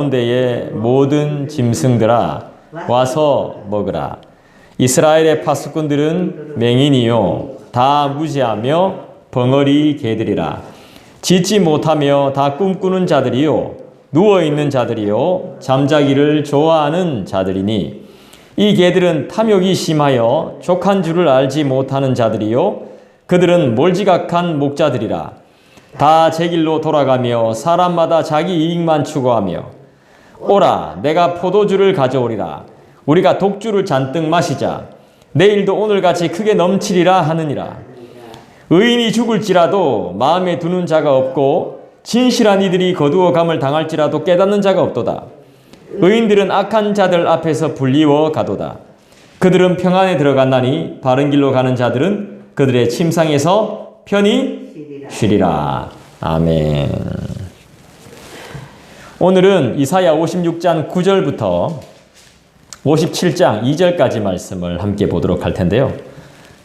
가운데의 모든 짐승들아 와서 먹으라. 이스라엘의 파수꾼들은 맹인이요 다 무지하며 벙어리 개들이라. 짖지 못하며 다 꿈꾸는 자들이요 누워있는 자들이요 잠자기를 좋아하는 자들이니 이 개들은 탐욕이 심하여 족한 줄을 알지 못하는 자들이요 그들은 몰지각한 목자들이라. 다 제 길로 돌아가며 사람마다 자기 이익만 추구하며 오라 내가 포도주를 가져오리라. 우리가 독주를 잔뜩 마시자. 내일도 오늘같이 크게 넘치리라 하느니라. 의인이 죽을지라도 마음에 두는 자가 없고 진실한 이들이 거두어감을 당할지라도 깨닫는 자가 없도다. 의인들은 악한 자들 앞에서 불리워 가도다. 그들은 평안에 들어갔나니 바른 길로 가는 자들은 그들의 침상에서 편히 쉬리라. 아멘. 오늘은 이사야 56장 9절부터 57장 2절까지 말씀을 함께 보도록 할 텐데요.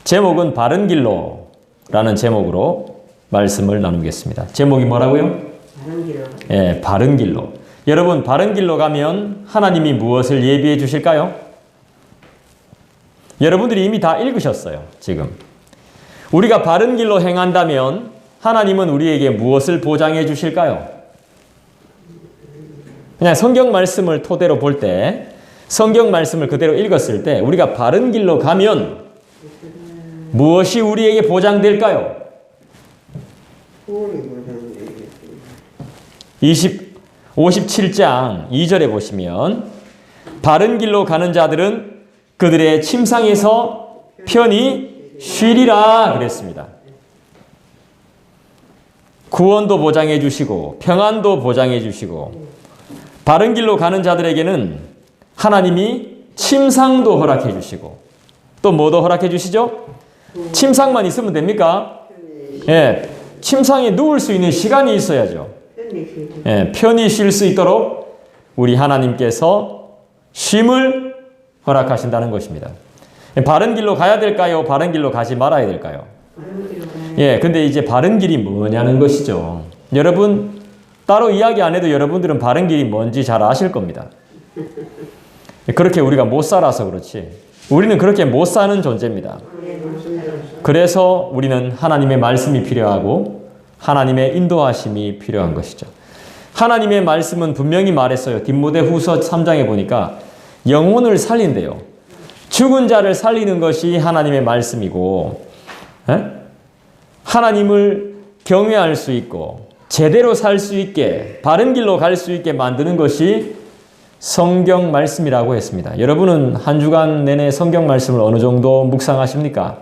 제목은 바른 길로라는 제목으로 말씀을 나누겠습니다. 제목이 뭐라고요? 바른 길로. 예, 바른 길로. 여러분, 바른 길로 가면 하나님이 무엇을 예비해 주실까요? 여러분들이 이미 다 읽으셨어요, 지금. 우리가 바른 길로 행한다면 하나님은 우리에게 무엇을 보장해 주실까요? 그냥 성경 말씀을 토대로 볼 때, 성경 말씀을 그대로 읽었을 때 우리가 바른 길로 가면 무엇이 우리에게 보장될까요? 57장 2절에 보시면 바른 길로 가는 자들은 그들의 침상에서 편히 쉬리라 그랬습니다. 구원도 보장해 주시고 평안도 보장해 주시고 바른 길로 가는 자들에게는 하나님이 침상도 허락해 주시고 또 뭐도 허락해 주시죠? 침상만 있으면 됩니까? 예, 침상에 누울 수 있는 시간이 있어야죠. 예, 편히 쉴 수 있도록 우리 하나님께서 쉼을 허락하신다는 것입니다. 바른 길로 가야 될까요? 바른 길로 가지 말아야 될까요? 예, 근데 이제 바른 길이 뭐냐는 것이죠. 여러분 따로 이야기 안 해도 여러분들은 바른 길이 뭔지 잘 아실 겁니다. 그렇게 우리가 못 살아서 그렇지. 우리는 그렇게 못 사는 존재입니다. 그래서 우리는 하나님의 말씀이 필요하고 하나님의 인도하심이 필요한 것이죠. 하나님의 말씀은 분명히 말했어요. 디모데후서 3장에 보니까 영혼을 살린대요. 죽은 자를 살리는 것이 하나님의 말씀이고 하나님을 경외할 수 있고 제대로 살 수 있게 바른 길로 갈 수 있게 만드는 것이 성경 말씀이라고 했습니다. 여러분은 한 주간 내내 성경 말씀을 어느 정도 묵상하십니까?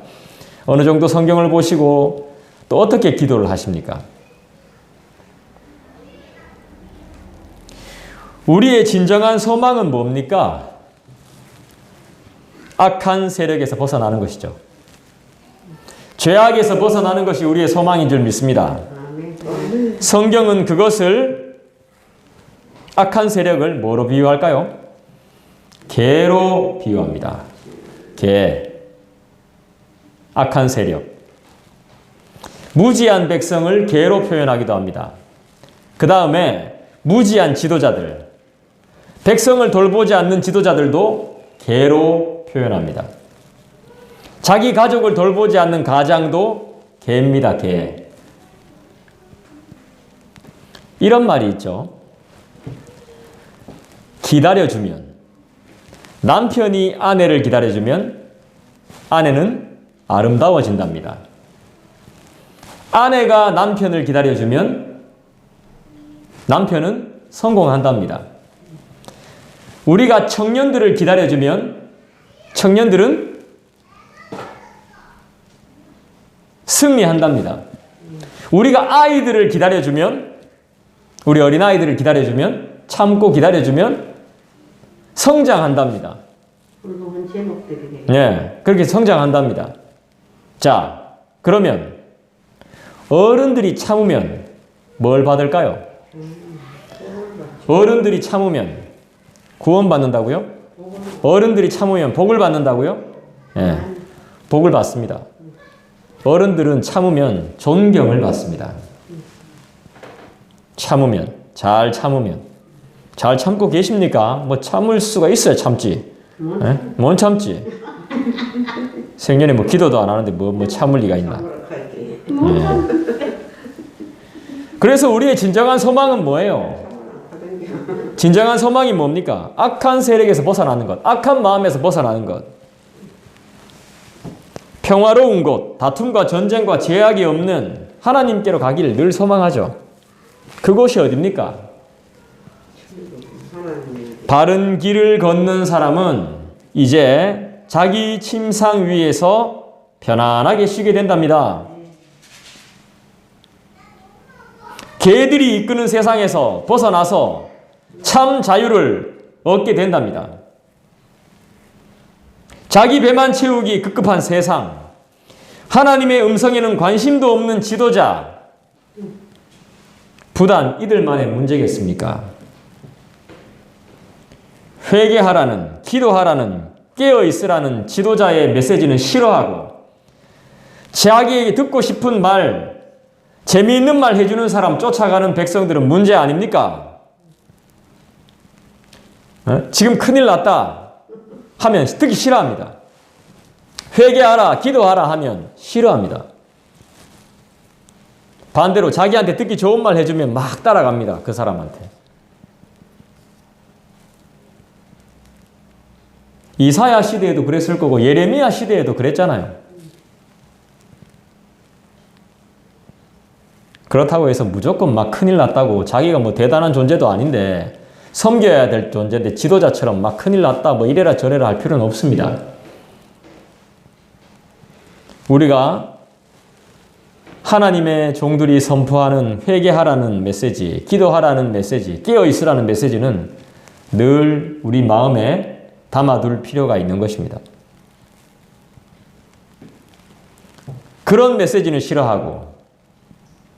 어느 정도 성경을 보시고 또 어떻게 기도를 하십니까? 우리의 진정한 소망은 뭡니까? 악한 세력에서 벗어나는 것이죠. 죄악에서 벗어나는 것이 우리의 소망인 줄 믿습니다. 성경은 그것을 악한 세력을 뭐로 비유할까요? 개로 비유합니다. 개. 악한 세력. 무지한 백성을 개로 표현하기도 합니다. 그 다음에 무지한 지도자들. 백성을 돌보지 않는 지도자들도 개로 표현합니다. 자기 가족을 돌보지 않는 가장도 개입니다. 개. 이런 말이 있죠. 기다려주면, 남편이 아내를 기다려주면 아내는 아름다워진답니다. 아내가 남편을 기다려주면 남편은 성공한답니다. 우리가 청년들을 기다려주면 청년들은 승리한답니다. 우리가 아이들을 기다려주면 우리 어린아이들을 기다려주면 참고 기다려주면 성장한답니다. 네, 그렇게 성장한답니다. 자, 그러면 어른들이 참으면 뭘 받을까요? 어른들이 참으면 구원받는다고요? 어른들이 참으면 복을 받는다고요? 네, 복을 받습니다. 어른들은 참으면 존경을 받습니다. 참으면, 잘 참으면. 잘 참고 계십니까? 뭐 참을 수가 있어야 참지. 예? 못 참지. 생년에 뭐 기도도 안 하는데 뭐 참을 리가 있나? 예. 그래서 우리의 진정한 소망은 뭐예요? 진정한 소망이 뭡니까? 악한 세력에서 벗어나는 것, 악한 마음에서 벗어나는 것. 평화로운 곳, 다툼과 전쟁과 제약이 없는 하나님께로 가기를 늘 소망하죠. 그곳이 어디입니까? 바른 길을 걷는 사람은 이제 자기 침상 위에서 편안하게 쉬게 된답니다. 개들이 이끄는 세상에서 벗어나서 참 자유를 얻게 된답니다. 자기 배만 채우기 급급한 세상, 하나님의 음성에는 관심도 없는 지도자, 부단 이들만의 문제겠습니까? 회개하라는, 기도하라는, 깨어있으라는 지도자의 메시지는 싫어하고 자기에게 듣고 싶은 말, 재미있는 말 해주는 사람 쫓아가는 백성들은 문제 아닙니까? 지금 큰일 났다 하면 듣기 싫어합니다. 회개하라, 기도하라 하면 싫어합니다. 반대로 자기한테 듣기 좋은 말 해주면 막 따라갑니다. 그 사람한테. 이사야 시대에도 그랬을 거고 예레미야 시대에도 그랬잖아요. 그렇다고 해서 무조건 막 큰일 났다고 자기가 뭐 대단한 존재도 아닌데 섬겨야 될 존재인데 지도자처럼 막 큰일 났다 뭐 이래라 저래라 할 필요는 없습니다. 우리가 하나님의 종들이 선포하는 회개하라는 메시지, 기도하라는 메시지, 깨어있으라는 메시지는 늘 우리 마음에 담아둘 필요가 있는 것입니다. 그런 메시지는 싫어하고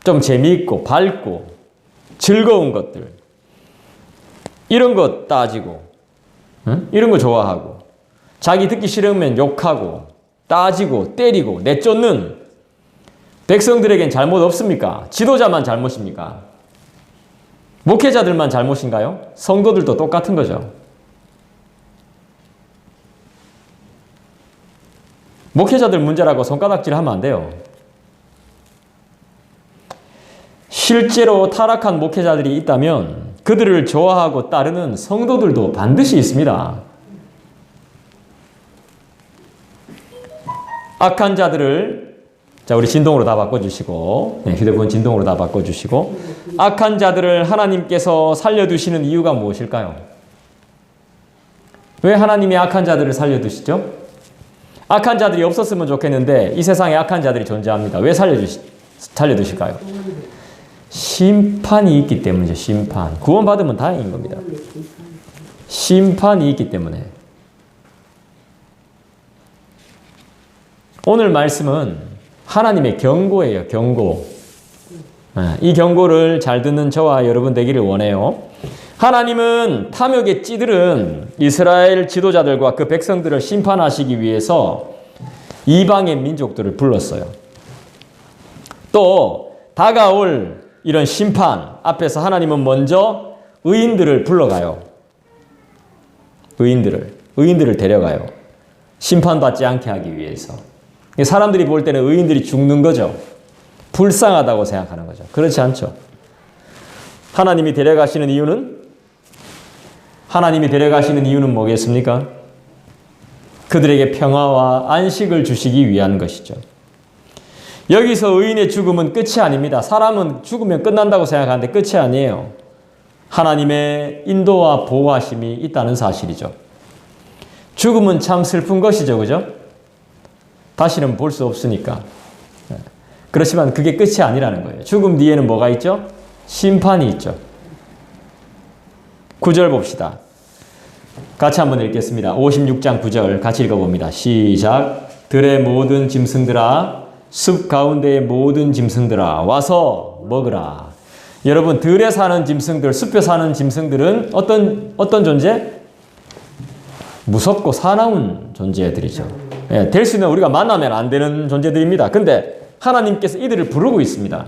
좀 재미있고 밝고 즐거운 것들 이런 것 따지고 이런 거 좋아하고 자기 듣기 싫으면 욕하고 따지고 때리고 내쫓는 백성들에겐 잘못 없습니까? 지도자만 잘못입니까? 목회자들만 잘못인가요? 성도들도 똑같은 거죠. 목회자들 문제라고 손가락질하면 안 돼요. 실제로 타락한 목회자들이 있다면 그들을 좋아하고 따르는 성도들도 반드시 있습니다. 악한 자들을 자 우리 진동으로 다 바꿔주시고 휴대폰 진동으로 다 바꿔주시고 악한 자들을 하나님께서 살려두시는 이유가 무엇일까요? 왜 하나님이 악한 자들을 살려두시죠? 악한 자들이 없었으면 좋겠는데 이 세상에 악한 자들이 존재합니다. 왜 살려두실까요? 심판이 있기 때문이죠. 심판. 구원받으면 다행인 겁니다. 심판이 있기 때문에. 오늘 말씀은 하나님의 경고예요. 경고. 이 경고를 잘 듣는 저와 여러분 되기를 원해요. 하나님은 탐욕에 찌들은 이스라엘 지도자들과 그 백성들을 심판하시기 위해서 이방의 민족들을 불렀어요. 또 다가올 이런 심판 앞에서 하나님은 먼저 의인들을 불러가요. 의인들을 데려가요. 심판받지 않게 하기 위해서. 사람들이 볼 때는 의인들이 죽는 거죠. 불쌍하다고 생각하는 거죠. 그렇지 않죠. 하나님이 데려가시는 이유는 뭐겠습니까? 그들에게 평화와 안식을 주시기 위한 것이죠. 여기서 의인의 죽음은 끝이 아닙니다. 사람은 죽으면 끝난다고 생각하는데 끝이 아니에요. 하나님의 인도와 보호하심이 있다는 사실이죠. 죽음은 참 슬픈 것이죠. 그죠? 다시는 볼 수 없으니까. 그렇지만 그게 끝이 아니라는 거예요. 죽음 뒤에는 뭐가 있죠? 심판이 있죠. 9절 봅시다. 같이 한번 읽겠습니다. 56장 9절 같이 읽어봅니다. 시작. 들의 모든 짐승들아 숲 가운데의 모든 짐승들아 와서 먹으라. 여러분 들에 사는 짐승들, 숲에 사는 짐승들은 어떤 존재? 무섭고 사나운 존재들이죠. 될 수 있는 우리가 만나면 안 되는 존재들입니다. 근데 하나님께서 이들을 부르고 있습니다.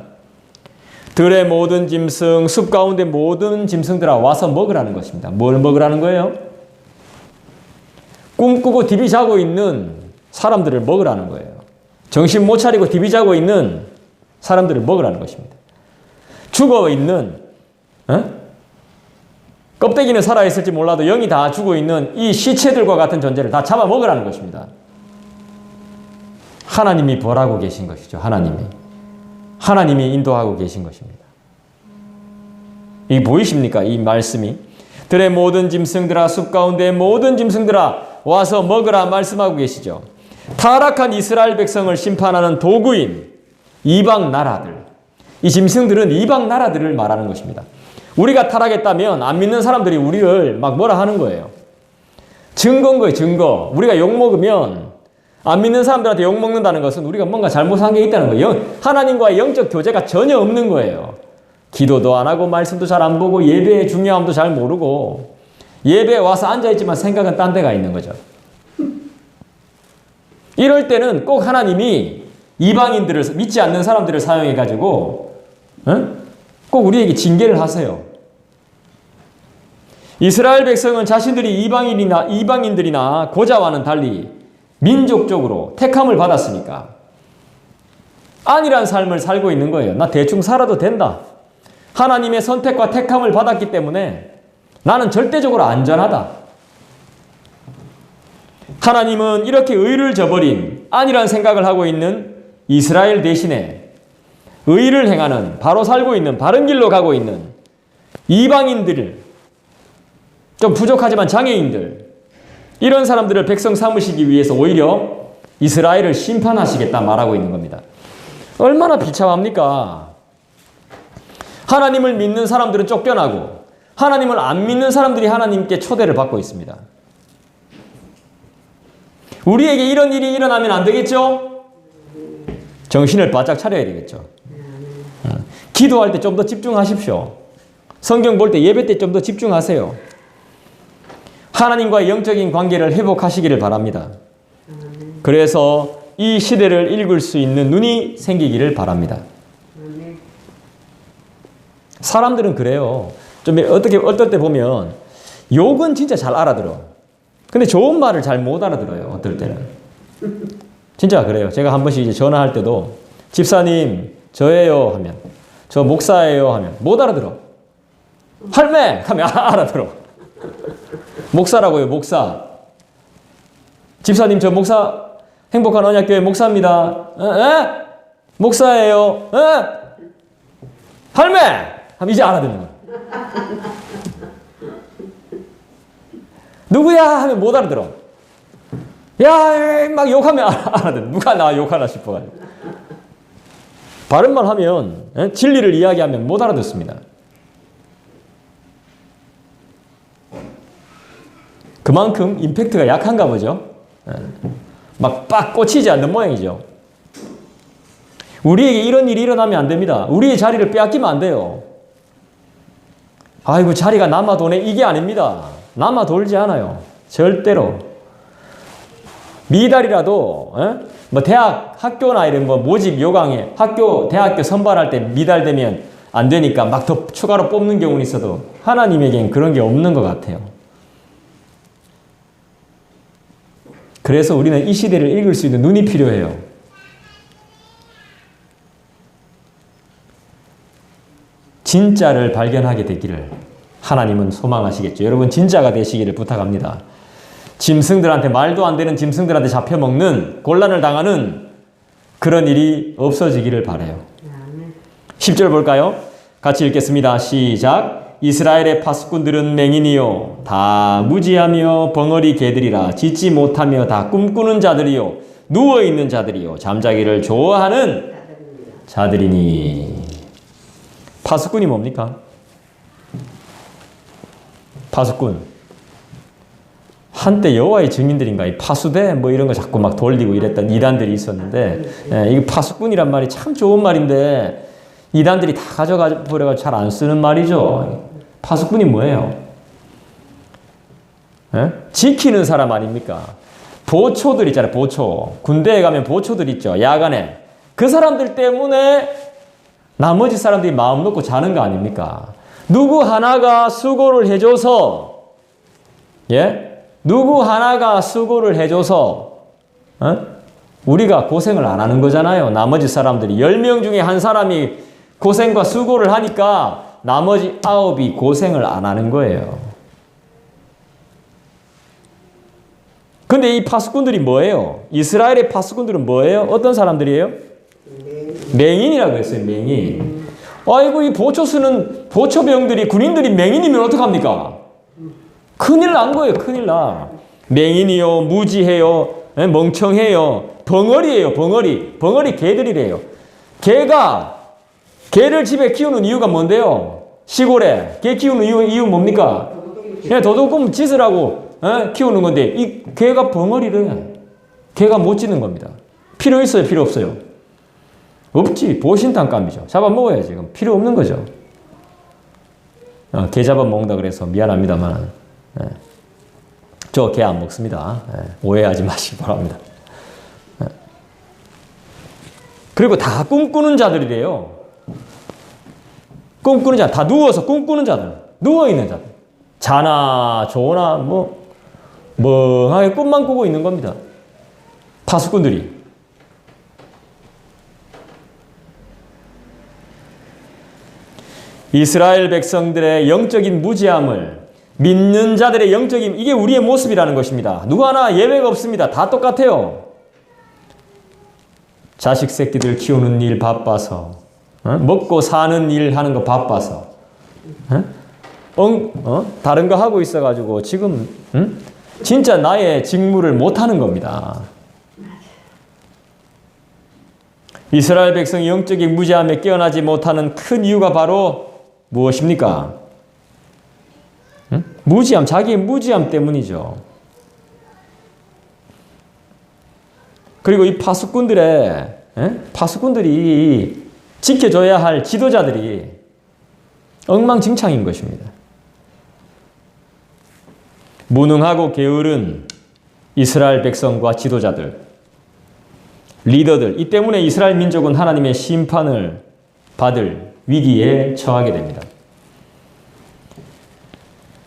들의 모든 짐승, 숲 가운데 모든 짐승들아 와서 먹으라는 것입니다. 뭘 먹으라는 거예요? 꿈꾸고 디비 자고 있는 사람들을 먹으라는 거예요. 정신 못 차리고 디비 자고 있는 사람들을 먹으라는 것입니다. 죽어 있는, 껍데기는 살아있을지 몰라도 영이 다 죽어 있는 이 시체들과 같은 존재를 다 잡아 먹으라는 것입니다. 하나님이 벌하고 계신 것이죠. 하나님이 인도하고 계신 것입니다. 이 보이십니까? 이 말씀이. 들의 모든 짐승들아, 숲 가운데 모든 짐승들아 와서 먹으라 말씀하고 계시죠. 타락한 이스라엘 백성을 심판하는 도구인 이방 나라들. 이 짐승들은 이방 나라들을 말하는 것입니다. 우리가 타락했다면 안 믿는 사람들이 우리를 막 뭐라 하는 거예요. 증거인 거예요, 증거. 우리가 욕먹으면 안 믿는 사람들한테 욕먹는다는 것은 우리가 뭔가 잘못한 게 있다는 거예요. 하나님과의 영적 교제가 전혀 없는 거예요. 기도도 안 하고 말씀도 잘 안 보고 예배의 중요함도 잘 모르고 예배에 와서 앉아있지만 생각은 딴 데가 있는 거죠. 이럴 때는 꼭 하나님이 이방인들을 믿지 않는 사람들을 사용해가지고 꼭 우리에게 징계를 하세요. 이스라엘 백성은 자신들이 이방인들이나 고자와는 달리 민족적으로 택함을 받았으니까 안일한 삶을 살고 있는 거예요. 나 대충 살아도 된다. 하나님의 선택과 택함을 받았기 때문에 나는 절대적으로 안전하다. 하나님은 이렇게 의를 저버린 안일한 생각을 하고 있는 이스라엘 대신에 의를 행하는, 바로 살고 있는, 바른 길로 가고 있는 이방인들을, 좀 부족하지만 장애인들, 이런 사람들을 백성 삼으시기 위해서 오히려 이스라엘을 심판하시겠다 말하고 있는 겁니다. 얼마나 비참합니까? 하나님을 믿는 사람들은 쫓겨나고 하나님을 안 믿는 사람들이 하나님께 초대를 받고 있습니다. 우리에게 이런 일이 일어나면 안 되겠죠? 정신을 바짝 차려야 되겠죠. 기도할 때 좀 더 집중하십시오. 성경 볼 때, 예배 때 좀 더 집중하세요. 하나님과의 영적인 관계를 회복하시기를 바랍니다. 그래서 이 시대를 읽을 수 있는 눈이 생기기를 바랍니다. 사람들은 그래요. 좀 어떨 때 보면 욕은 진짜 잘 알아들어. 근데 좋은 말을 잘 못 알아들어요. 어떨 때는. 진짜 그래요. 제가 한 번씩 이제 전화할 때도 집사님 저예요 하면, 저 목사예요 하면 못 알아들어. 할매 하면 알아들어. 목사라고요, 목사. 집사님 저 목사, 행복한 언약교회 목사입니다. 에? 목사예요. 에? 할매 하면 이제 알아듣는 거야. 누구야 하면 못 알아들어. 야, 막 욕하면 알아들어. 누가 나 욕하나 싶어가지고. 바른 말 하면, 진리를 이야기하면 못 알아듣습니다. 그만큼 임팩트가 약한가 보죠. 막 빡 꽂히지 않는 모양이죠. 우리에게 이런 일이 일어나면 안 됩니다. 우리의 자리를 빼앗기면 안 돼요. 아이고 자리가 남아 도네, 이게 아닙니다. 남아 돌지 않아요. 절대로. 미달이라도 뭐 대학 학교나 이런 뭐 모집 요강에 대학교 선발할 때 미달되면 안 되니까 막 더 추가로 뽑는 경우는 있어도 하나님에겐 그런 게 없는 것 같아요. 그래서 우리는 이 시대를 읽을 수 있는 눈이 필요해요. 진짜를 발견하게 되기를 하나님은 소망하시겠죠. 여러분 진짜가 되시기를 부탁합니다. 짐승들한테, 말도 안 되는 짐승들한테 잡혀먹는, 곤란을 당하는 그런 일이 없어지기를 바라요. 10절 볼까요? 같이 읽겠습니다. 시작. 이스라엘의 파수꾼들은 맹인이요 다 무지하며 벙어리 개들이라. 짖지 못하며 다 꿈꾸는 자들이요 누워있는 자들이요 잠자기를 좋아하는 자들이니. 파수꾼이 뭡니까? 파수꾼. 한때 여호와의 증인들인가, 이 파수대 뭐 이런 거 자꾸 막 돌리고 이랬던 이단들이 있었는데, 이게 파수꾼이란 말이 참 좋은 말인데 이단들이 다 가져가 버려가지고 잘 안 쓰는 말이죠. 파수꾼이 뭐예요? 지키는 사람 아닙니까? 보초들 있잖아요. 보초. 군대에 가면 보초들 있죠. 야간에. 그 사람들 때문에 나머지 사람들이 마음 놓고 자는 거 아닙니까? 누구 하나가 수고를 해줘서, 예? 누구 하나가 수고를 해줘서, 우리가 고생을 안 하는 거잖아요. 나머지 사람들이. 10명 중에 한 사람이 고생과 수고를 하니까 나머지 9이 고생을 안 하는 거예요. 근데 이 파수꾼들이 뭐예요? 이스라엘의 파수꾼들은 뭐예요? 어떤 사람들이에요? 맹인이라고 했어요. 맹인. 아이고, 이 보초 쓰는 보초병들이, 군인들이 맹인이면 어떡합니까? 큰일 난 거예요. 큰일 나. 맹인이요, 무지해요, 멍청해요, 벙어리예요. 벙어리 개들이래요. 개를 집에 키우는 이유가 뭔데요? 시골에 개 키우는 이유 뭡니까? 그냥 도둑놈 짓을 하고 키우는 건데, 이 개가 벙어리래. 개가 못 짖는 겁니다. 필요 있어요? 필요 없어요? 없지. 보신탕감이죠. 잡아먹어야지. 지금 필요 없는 거죠. 개 잡아먹는다 그래서 미안합니다만, 저 개 안 먹습니다. 오해하지 마시기 바랍니다. 그리고 다 꿈꾸는 자들이래요. 꿈꾸는 자, 다 누워서 꿈꾸는 자들, 누워있는 자들. 자나 조나 멍하게 꿈만 꾸고 있는 겁니다. 파수꾼들이. 이스라엘 백성들의 영적인 무지함을, 믿는 자들의 영적인, 이게 우리의 모습이라는 것입니다. 누구 하나 예외가 없습니다. 다 똑같아요. 자식 새끼들 키우는 일 바빠서, 먹고 사는 일 하는 거 바빠서, 다른 거 하고 있어가지고 지금 진짜 나의 직무를 못하는 겁니다. 이스라엘 백성이 영적인 무지함에 깨어나지 못하는 큰 이유가 바로 무엇입니까? 무지함, 자기의 무지함 때문이죠. 그리고 이 파수꾼들이 지켜줘야 할 지도자들이 엉망진창인 것입니다. 무능하고 게으른 이스라엘 백성과 지도자들, 리더들, 이 때문에 이스라엘 민족은 하나님의 심판을 받을 위기에 처하게 됩니다.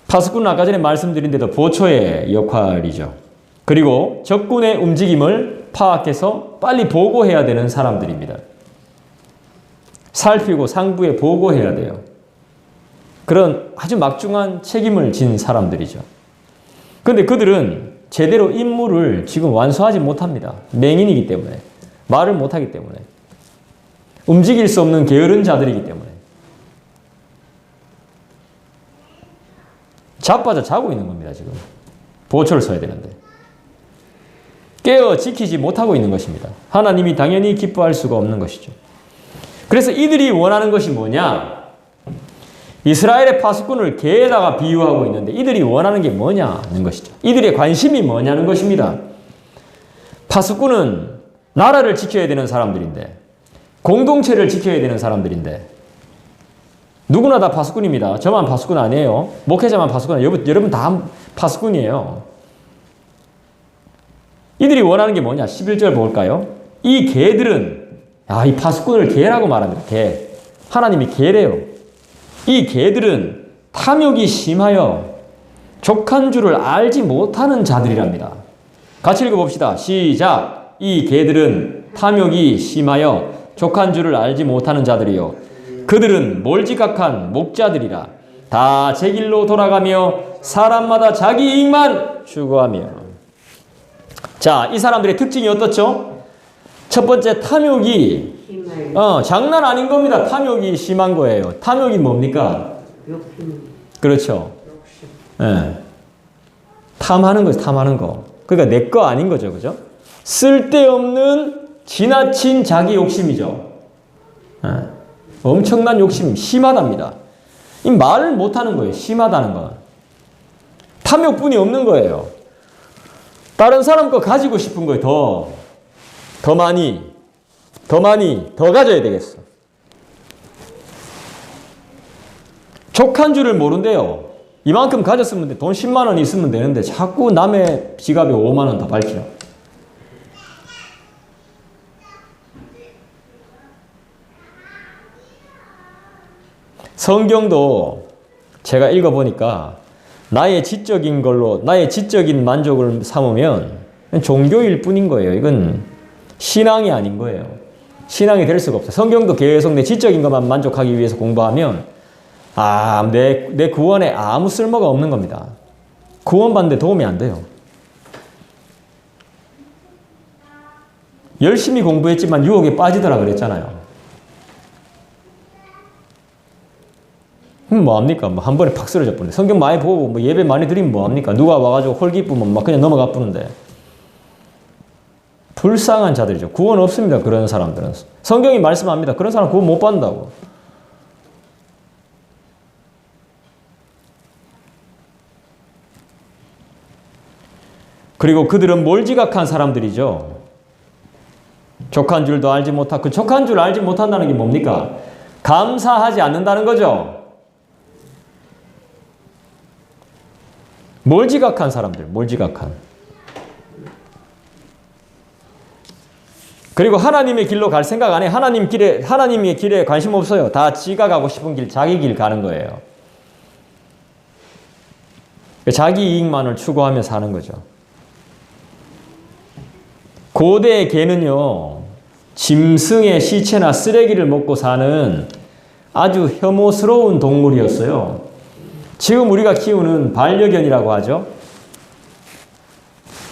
파수꾼은 아까 전에 말씀드린 대로 보초의 역할이죠. 그리고 적군의 움직임을 파악해서 빨리 보고해야 되는 사람들입니다. 살피고 상부에 보고해야 돼요. 그런 아주 막중한 책임을 진 사람들이죠. 그런데 그들은 제대로 임무를 지금 완수하지 못합니다. 맹인이기 때문에. 말을 못하기 때문에. 움직일 수 없는 게으른 자들이기 때문에. 자빠져 자고 있는 겁니다. 지금. 보초를 써야 되는데. 깨어 지키지 못하고 있는 것입니다. 하나님이 당연히 기뻐할 수가 없는 것이죠. 그래서 이들이 원하는 것이 뭐냐? 이스라엘의 파수꾼을 개에다가 비유하고 있는데 이들이 원하는 게 뭐냐는 것이죠. 이들의 관심이 뭐냐는 것입니다. 파수꾼은 나라를 지켜야 되는 사람들인데, 공동체를 지켜야 되는 사람들인데, 누구나 다 파수꾼입니다. 저만 파수꾼 아니에요. 목회자만 파수꾼 아니에요. 여러분 다 파수꾼이에요. 이들이 원하는 게 뭐냐? 11절 볼까요? 이 개들은, 이 파수꾼을 개라고 말합니다. 개. 하나님이 개래요. 이 개들은 탐욕이 심하여 족한 줄을 알지 못하는 자들이랍니다. 같이 읽어봅시다. 시작. 이 개들은 탐욕이 심하여 족한 줄을 알지 못하는 자들이요. 그들은 몰지각한 목자들이라. 다 제 길로 돌아가며 사람마다 자기 이익만 추구하며. 자, 이 사람들의 특징이 어떻죠? 첫 번째, 탐욕이 장난 아닌 겁니다. 탐욕이 심한 거예요. 탐욕이 뭡니까? 그렇죠. 네. 탐하는 거죠. 탐하는 거. 그러니까 내 거 아닌 거죠. 그죠? 쓸데없는 지나친 자기 욕심이죠. 네. 엄청난 욕심, 심하답니다. 이 말을 못하는 거예요. 심하다는 건. 탐욕뿐이 없는 거예요. 다른 사람 거 가지고 싶은 거예요. 더 많이, 더 가져야 되겠어. 족한 줄을 모른대요. 이만큼 가졌으면 돼. 돈 10만 원 있으면 되는데 자꾸 남의 지갑에 5만 원 더 밝혀. 성경도 제가 읽어보니까 나의 지적인 걸로, 나의 지적인 만족을 삼으면 종교일 뿐인 거예요. 이건 신앙이 아닌 거예요. 신앙이 될 수가 없어요. 성경도 계속 내 지적인 것만 만족하기 위해서 공부하면 내 구원에 아무 쓸모가 없는 겁니다. 구원받는 데 도움이 안 돼요. 열심히 공부했지만 유혹에 빠지더라 그랬잖아요. 뭐합니까? 한 번에 팍 쓰러져 버리네. 성경 많이 보고 예배 많이 드리면 뭐합니까? 누가 와가지고 홀 기쁘면 막 그냥 넘어가 뿌는데. 불쌍한 자들이죠. 구원 없습니다. 그런 사람들은. 성경이 말씀합니다. 그런 사람 구원 못 받는다고. 그리고 그들은 몰지각한 사람들이죠. 족한 줄도 알지 못하고, 그 족한 줄 알지 못한다는 게 뭡니까? 감사하지 않는다는 거죠. 몰지각한 사람들, 몰지각한. 그리고 하나님의 길로 갈 생각 안 해. 하나님의 길에 관심 없어요. 다 지가 가고 싶은 길, 자기 길 가는 거예요. 자기 이익만을 추구하며 사는 거죠. 고대의 개는요, 짐승의 시체나 쓰레기를 먹고 사는 아주 혐오스러운 동물이었어요. 지금 우리가 키우는 반려견이라고 하죠.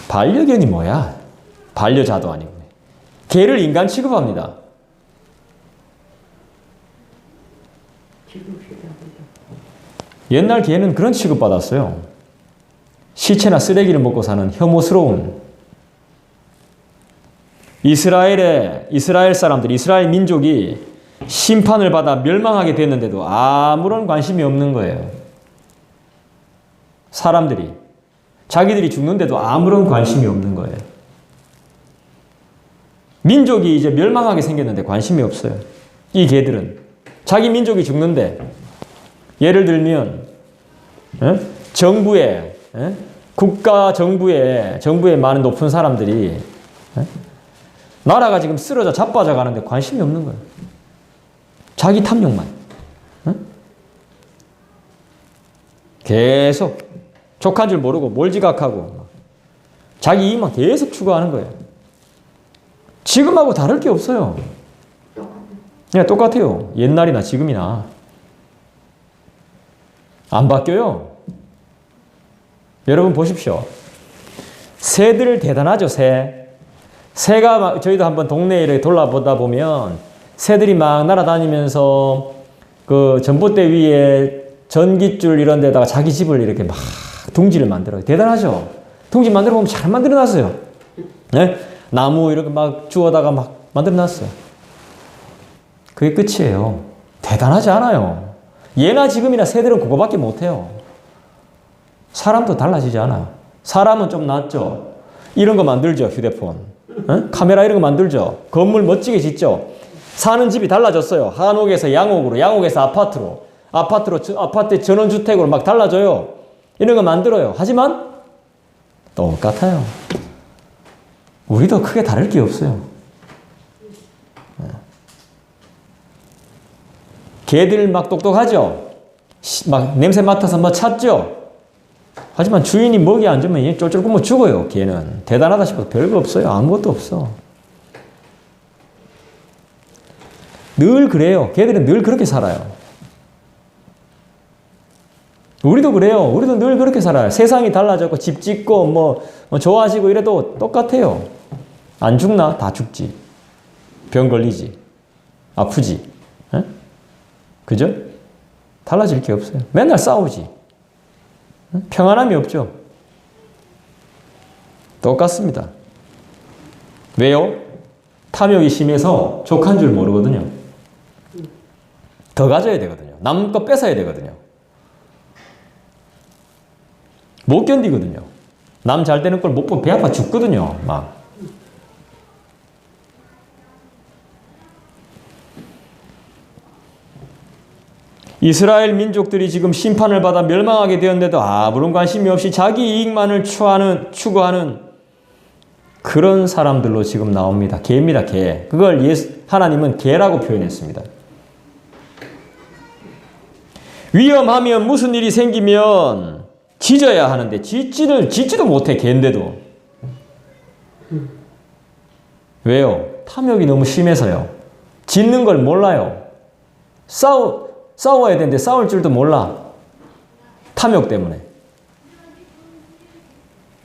반려견이 뭐야? 반려자도 아니고. 개를 인간 취급합니다. 옛날 개는 그런 취급받았어요. 시체나 쓰레기를 먹고 사는 혐오스러운. 이스라엘 사람들, 이스라엘 민족이 심판을 받아 멸망하게 됐는데도 아무런 관심이 없는 거예요. 사람들이. 자기들이 죽는데도 아무런 관심이 없는 거예요. 민족이 이제 멸망하게 생겼는데 관심이 없어요. 이 개들은. 자기 민족이 죽는데, 예를 들면, 정부에, 국가 정부에 많은 높은 사람들이, 나라가 지금 쓰러져 자빠져 가는데 관심이 없는 거예요. 자기 탐욕만. 계속 족한 줄 모르고 몰지각하고 자기 이익만 계속 추구하는 거예요. 지금하고 다를 게 없어요. 그냥 똑같아요. 옛날이나 지금이나. 안 바뀌어요. 여러분 보십시오. 새들 대단하죠, 새. 새가 저희도 한번 동네에 이렇게 돌아보다 보면 새들이 막 날아다니면서 그 전봇대 위에 전깃줄 이런 데다가 자기 집을 이렇게 막 둥지를 만들어요. 대단하죠? 둥지 만들어 보면 잘 만들어 놨어요. 네? 나무 이렇게 막 주워다가 막 만들어 놨어요. 그게 끝이에요. 대단하지 않아요. 예나 지금이나 새들은 그거밖에 못해요. 사람도 달라지지 않아요. 사람은 좀 낫죠. 이런 거 만들죠. 휴대폰. 카메라 이런 거 만들죠. 건물 멋지게 짓죠. 사는 집이 달라졌어요. 한옥에서 양옥으로, 양옥에서 아파트로, 아파트 전원주택으로 막 달라져요. 이런 거 만들어요. 하지만 똑같아요. 우리도 크게 다를 게 없어요. 개들 막 똑똑하죠. 막 냄새 맡아서 뭐 찾죠. 하지만 주인이 먹이 안 주면 쫄쫄 굶어 죽어요. 개는. 대단하다 싶어도 별거 없어요. 아무것도 없어. 늘 그래요. 개들은 늘 그렇게 살아요. 우리도 그래요. 우리도 늘 그렇게 살아요. 세상이 달라졌고 집 짓고 뭐 좋아지고 이래도 똑같아요. 안 죽나? 다 죽지. 병 걸리지. 아프지. 에? 그죠? 달라질 게 없어요. 맨날 싸우지. 평안함이 없죠. 똑같습니다. 왜요? 탐욕이 심해서 족한 줄 모르거든요. 더 가져야 되거든요. 남 거 뺏어야 되거든요. 못 견디거든요. 남 잘 되는 걸 못 보면 배 아파 죽거든요. 막. 이스라엘 민족들이 지금 심판을 받아 멸망하게 되었는데도 아무런 관심이 없이 자기 이익만을 추구하는 그런 사람들로 지금 나옵니다. 개입니다, 개. 그걸 하나님은 개라고 표현했습니다. 위험하면 무슨 일이 생기면 짖어야 하는데 짖지도 못해 걔인데도. 왜요? 탐욕이 너무 심해서요. 짖는 걸 몰라요. 싸워야 되는데 싸울 줄도 몰라. 탐욕 때문에.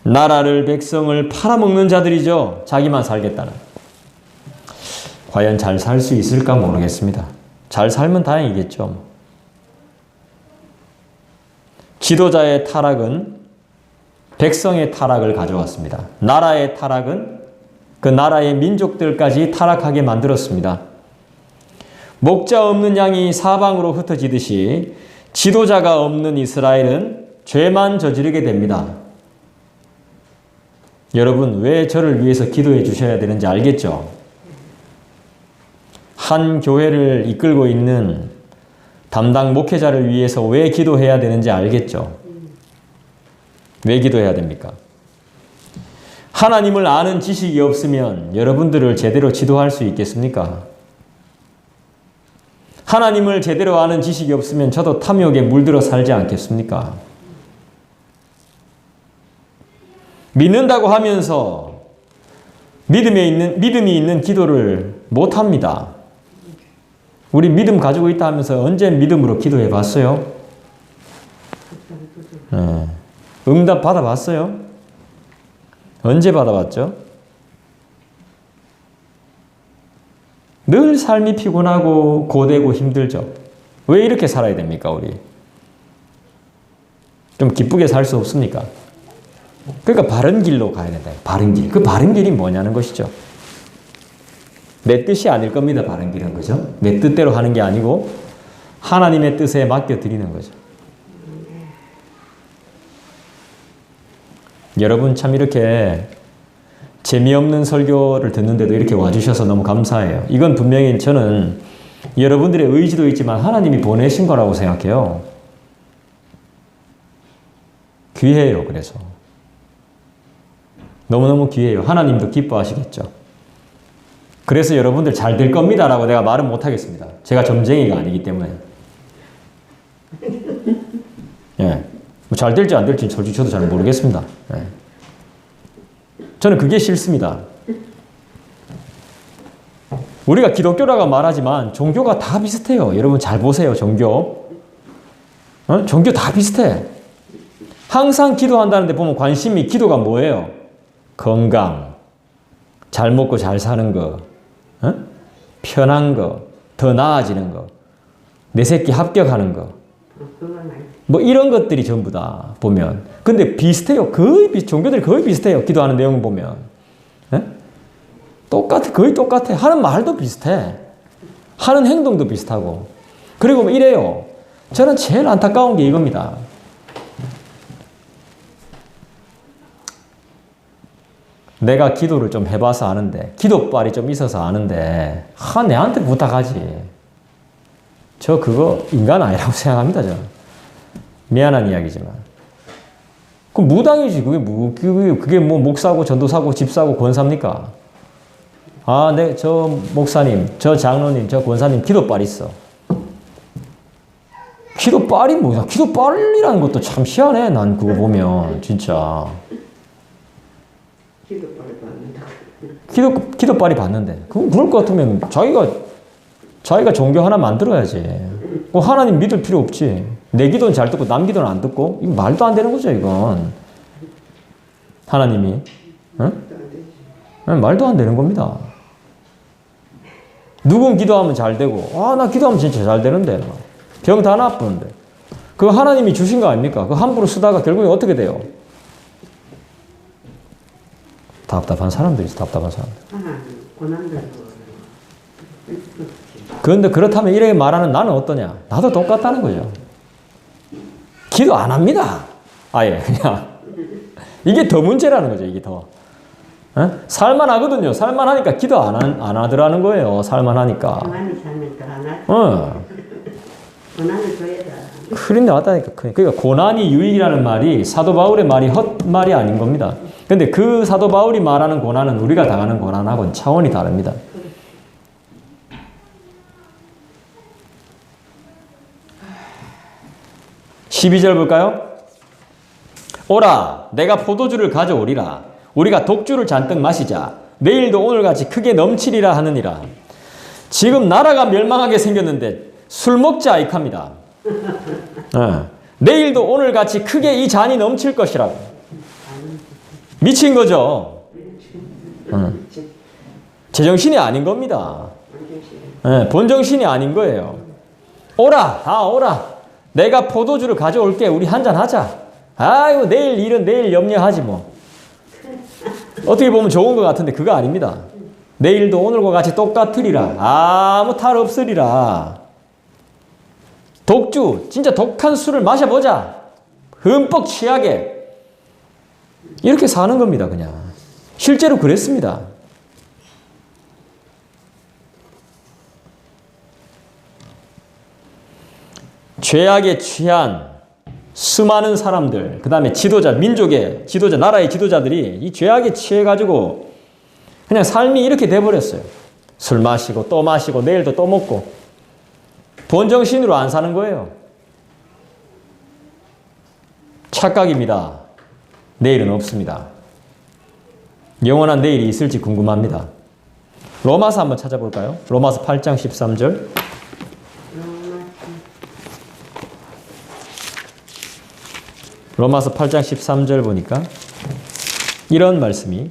나라를 백성을 팔아먹는 자들이죠. 자기만 살겠다는. 과연 잘 살 수 있을까 모르겠습니다. 잘 살면 다행이겠죠. 지도자의 타락은 백성의 타락을 가져왔습니다. 나라의 타락은 그 나라의 민족들까지 타락하게 만들었습니다. 목자 없는 양이 사방으로 흩어지듯이 지도자가 없는 이스라엘은 죄만 저지르게 됩니다. 여러분, 왜 저를 위해서 기도해 주셔야 되는지 알겠죠? 한 교회를 이끌고 있는 담당 목회자를 위해서 왜 기도해야 되는지 알겠죠? 왜 기도해야 됩니까? 하나님을 아는 지식이 없으면 여러분들을 제대로 지도할 수 있겠습니까? 하나님을 제대로 아는 지식이 없으면 저도 탐욕에 물들어 살지 않겠습니까? 믿는다고 하면서 믿음이 있는 기도를 못합니다. 우리 믿음 가지고 있다 하면서 언제 믿음으로 기도해 봤어요? 응답 받아봤어요? 언제 받아봤죠? 늘 삶이 피곤하고 고되고 힘들죠. 왜 이렇게 살아야 됩니까, 우리? 좀 기쁘게 살 수 없습니까? 그러니까 바른 길로 가야 된다. 바른 길. 그 바른 길이 뭐냐는 것이죠. 내 뜻이 아닐 겁니다, 바른 길은. 그죠? 내 뜻대로 하는 게 아니고 하나님의 뜻에 맡겨드리는 거죠. 여러분 참 이렇게 재미없는 설교를 듣는데도 이렇게 와주셔서 너무 감사해요. 이건 분명히 저는 여러분들의 의지도 있지만 하나님이 보내신 거라고 생각해요. 귀해요, 그래서. 너무너무 귀해요. 하나님도 기뻐하시겠죠. 그래서 여러분들 잘 될 겁니다 라고 내가 말은 못하겠습니다. 제가 점쟁이가 아니기 때문에. 예. 뭐 잘 될지 안 될지 솔직히 저도 잘 모르겠습니다. 예. 저는 그게 싫습니다. 우리가 기독교라고 말하지만 종교가 다 비슷해요. 여러분 잘 보세요. 종교. 종교 다 비슷해. 항상 기도한다는데 보면 관심이 기도가 뭐예요? 건강, 잘 먹고 잘 사는 거, 편한 거, 더 나아지는 거, 내 새끼 합격하는 거. 뭐 이런 것들이 전부 다 보면. 근데 비슷해요. 종교들이 거의 비슷해요. 기도하는 내용 보면. 거의 똑같아. 하는 말도 비슷해. 하는 행동도 비슷하고. 그리고 뭐 이래요. 저는 제일 안타까운 게 이겁니다. 내가 기도를 좀 해봐서 아는데, 기도빨이 좀 있어서 아는데, 내한테 부탁하지. 저 그거 인간 아니라고 생각합니다, 저는. 미안한 이야기지만. 그 무당이지. 그게 뭐 목사고 전도사고 집사고 권사입니까? 저 목사님, 저 장로님, 저 권사님 기도빨 있어. 기도빨이 뭐야? 기도빨이라는 것도 참 희한해. 난 그거 보면 진짜. 기도빨이 받는데. 그럴 것 같으면 자기가 종교 하나 만들어야지. 하나님 믿을 필요 없지. 내 기도는 잘 듣고 남 기도는 안 듣고. 이거 말도 안 되는 거죠, 이건. 하나님이. 말도 안 되는 겁니다. 누군 기도하면 잘 되고, 나 기도하면 진짜 잘 되는데. 병 다 나쁘는데. 그거 하나님이 주신 거 아닙니까? 그거 함부로 쓰다가 결국에 어떻게 돼요? 답답한 사람들이지, 답답한 사람들. 그런데 그렇다면 이렇게 말하는 나는 어떠냐? 나도 똑같다는 거죠. 기도 안 합니다. 아예, 그냥. 이게 더 문제라는 거죠, 이게 더. 살만하거든요. 살만하니까 기도 안 하더라는 거예요. 살만하니까. 가만히 살면 더 안 하죠. 고난을 줘야 돼. 그런데 왔다니까. 그러니까 고난이 유익이라는 말이 사도 바울의 말이 헛말이 아닌 겁니다. 근데 그 사도 바울이 말하는 고난은 우리가 당하는 고난하고는 차원이 다릅니다. 12절 볼까요? 오라, 내가 포도주를 가져오리라. 우리가 독주를 잔뜩 마시자. 내일도 오늘같이 크게 넘치리라 하느니라. 지금 나라가 멸망하게 생겼는데 술 먹자 이캅니다. 내일도 오늘같이 크게 이 잔이 넘칠 것이라고. 미친 거죠. 제정신이 아닌 겁니다. 본정신이 아닌 거예요. 오라, 오라. 내가 포도주를 가져올게. 우리 한잔 하자. 아이고, 내일 일은 내일 염려하지 뭐. 어떻게 보면 좋은 것 같은데 그거 아닙니다. 내일도 오늘과 같이 똑같으리라. 아무 탈 없으리라. 독주, 진짜 독한 술을 마셔보자. 흠뻑 취하게. 이렇게 사는 겁니다, 그냥. 실제로 그랬습니다. 죄악에 취한 수많은 사람들, 그 다음에 지도자, 민족의 지도자, 나라의 지도자들이 이 죄악에 취해가지고 그냥 삶이 이렇게 돼버렸어요. 술 마시고 또 마시고 내일도 또 먹고 본정신으로 안 사는 거예요. 착각입니다. 내일은 없습니다. 영원한 내일이 있을지 궁금합니다. 로마서 한번 찾아볼까요? 로마서 8장 13절. 로마서 8장 13절 보니까 이런 말씀이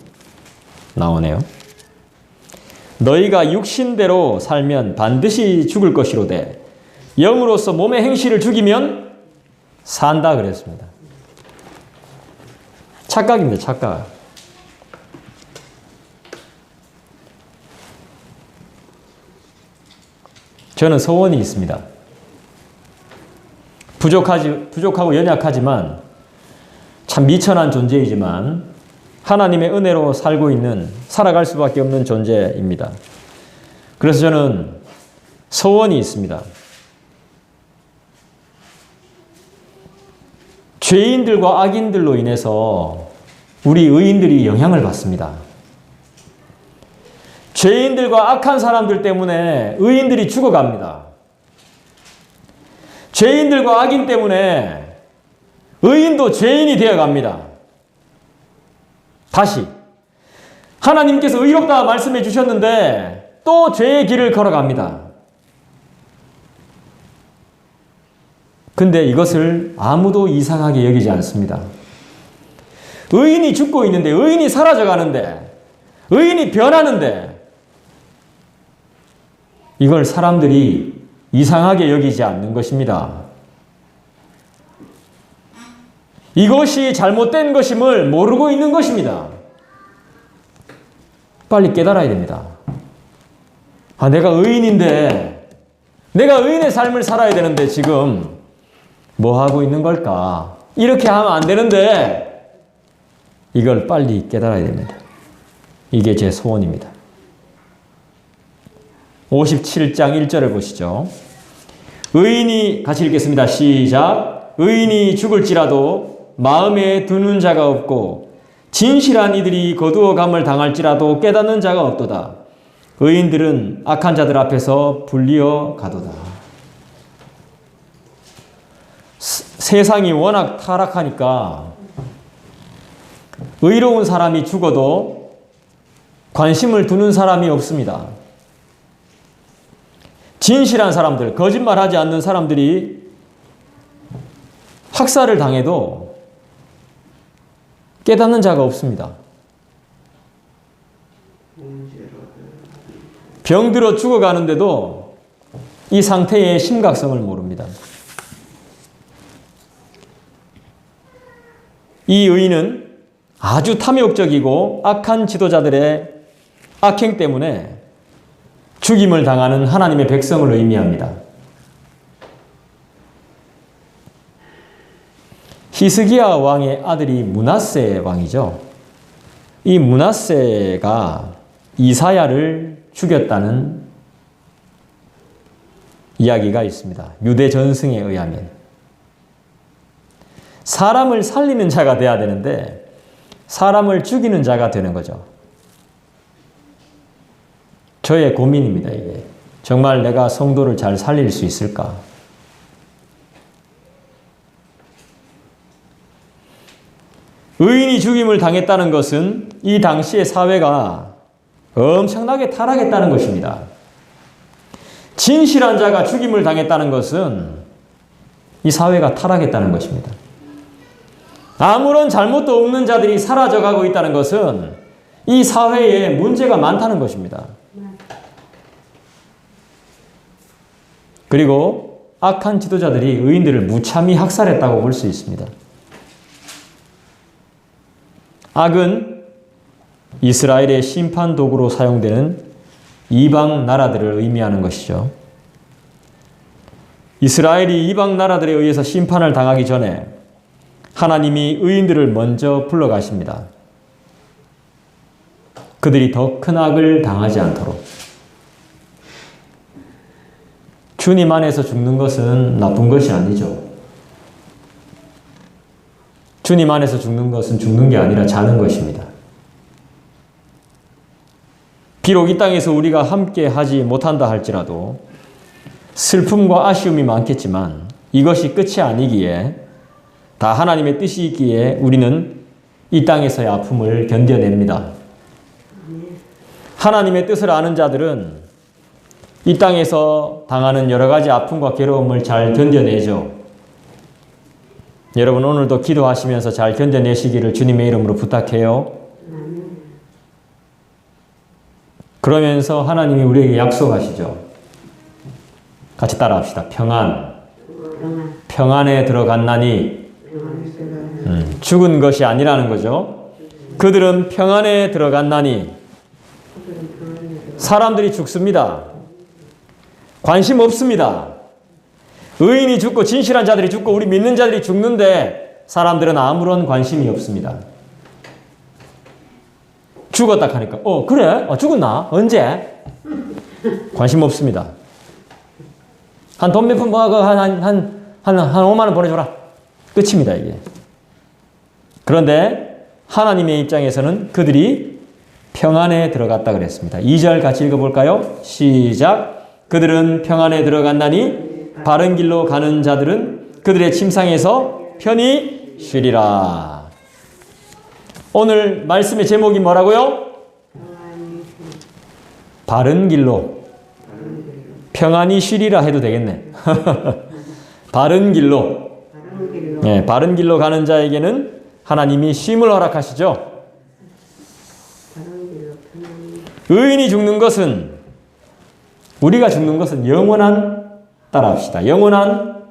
나오네요. 너희가 육신대로 살면 반드시 죽을 것이로되 영으로서 몸의 행실을 죽이면 산다 그랬습니다. 착각입니다. 착각. 저는 소원이 있습니다. 부족하고 연약하지만 참 미천한 존재이지만 하나님의 은혜로 살고 있는, 살아갈 수밖에 없는 존재입니다. 그래서 저는 소원이 있습니다. 죄인들과 악인들로 인해서 우리 의인들이 영향을 받습니다. 죄인들과 악한 사람들 때문에 의인들이 죽어갑니다. 죄인들과 악인 때문에 의인도 죄인이 되어갑니다. 다시 하나님께서 의롭다 말씀해 주셨는데 또 죄의 길을 걸어갑니다. 근데 이것을 아무도 이상하게 여기지 않습니다. 의인이 죽고 있는데, 의인이 사라져 가는데, 의인이 변하는데 이걸 사람들이 이상하게 여기지 않는 것입니다. 이것이 잘못된 것임을 모르고 있는 것입니다. 빨리 깨달아야 됩니다. 내가 의인인데, 내가 의인의 삶을 살아야 되는데 지금 뭐 하고 있는 걸까? 이렇게 하면 안 되는데 이걸 빨리 깨달아야 됩니다. 이게 제 소원입니다. 57장 1절을 보시죠. 의인이, 같이 읽겠습니다. 시작. 의인이 죽을지라도 마음에 두는 자가 없고 진실한 이들이 거두어감을 당할지라도 깨닫는 자가 없도다. 의인들은 악한 자들 앞에서 불리어 가도다. 세상이 워낙 타락하니까 의로운 사람이 죽어도 관심을 두는 사람이 없습니다. 진실한 사람들, 거짓말하지 않는 사람들이 학살을 당해도 깨닫는 자가 없습니다. 병들어 죽어가는데도 이 상태의 심각성을 모릅니다. 이 의인은 아주 탐욕적이고 악한 지도자들의 악행 때문에 죽임을 당하는 하나님의 백성을 의미합니다. 히스기야 왕의 아들이 므낫세 왕이죠. 이 므낫세가 이사야를 죽였다는 이야기가 있습니다. 유대 전승에 의하면. 사람을 살리는 자가 돼야 되는데 사람을 죽이는 자가 되는 거죠. 저의 고민입니다, 이게. 정말 내가 성도를 잘 살릴 수 있을까? 의인이 죽임을 당했다는 것은 이 당시의 사회가 엄청나게 타락했다는 것입니다. 진실한 자가 죽임을 당했다는 것은 이 사회가 타락했다는 것입니다. 아무런 잘못도 없는 자들이 사라져가고 있다는 것은 이 사회에 문제가 많다는 것입니다. 그리고 악한 지도자들이 의인들을 무참히 학살했다고 볼 수 있습니다. 악은 이스라엘의 심판 도구로 사용되는 이방 나라들을 의미하는 것이죠. 이스라엘이 이방 나라들에 의해서 심판을 당하기 전에 하나님이 의인들을 먼저 불러가십니다. 그들이 더 큰 악을 당하지 않도록. 주님 안에서 죽는 것은 나쁜 것이 아니죠. 주님 안에서 죽는 것은 죽는 게 아니라 자는 것입니다. 비록 이 땅에서 우리가 함께 하지 못한다 할지라도 슬픔과 아쉬움이 많겠지만 이것이 끝이 아니기에 다 하나님의 뜻이 있기에 우리는 이 땅에서의 아픔을 견뎌냅니다. 하나님의 뜻을 아는 자들은 이 땅에서 당하는 여러 가지 아픔과 괴로움을 잘 견뎌내죠. 여러분 오늘도 기도하시면서 잘 견뎌내시기를 주님의 이름으로 부탁해요. 그러면서 하나님이 우리에게 약속하시죠. 같이 따라합시다. 평안에 들어갔나니 죽은 것이 아니라는 거죠. 그들은 평안에 들어갔나니 사람들이 죽습니다. 관심 없습니다. 의인이 죽고 진실한 자들이 죽고 우리 믿는 자들이 죽는데 사람들은 아무런 관심이 없습니다. 죽었다 하니까 그래? 죽었나? 언제? 관심 없습니다. 한 돈 몇 푼 모아서 한 5만 원 보내줘라. 끝입니다, 이게. 그런데 하나님의 입장에서는 그들이 평안에 들어갔다 그랬습니다. 2절 같이 읽어볼까요? 시작. 그들은 평안에 들어갔나니 바른 길로 가는 자들은 그들의 침상에서 편히 쉬리라. 오늘 말씀의 제목이 뭐라고요? 바른 길로. 평안히 쉬리라 해도 되겠네. 바른 길로. 네, 바른 길로 가는 자에게는 하나님이 쉼을 허락하시죠. 의인이 죽는 것은, 우리가 죽는 것은 영원한, 따라합시다. 영원한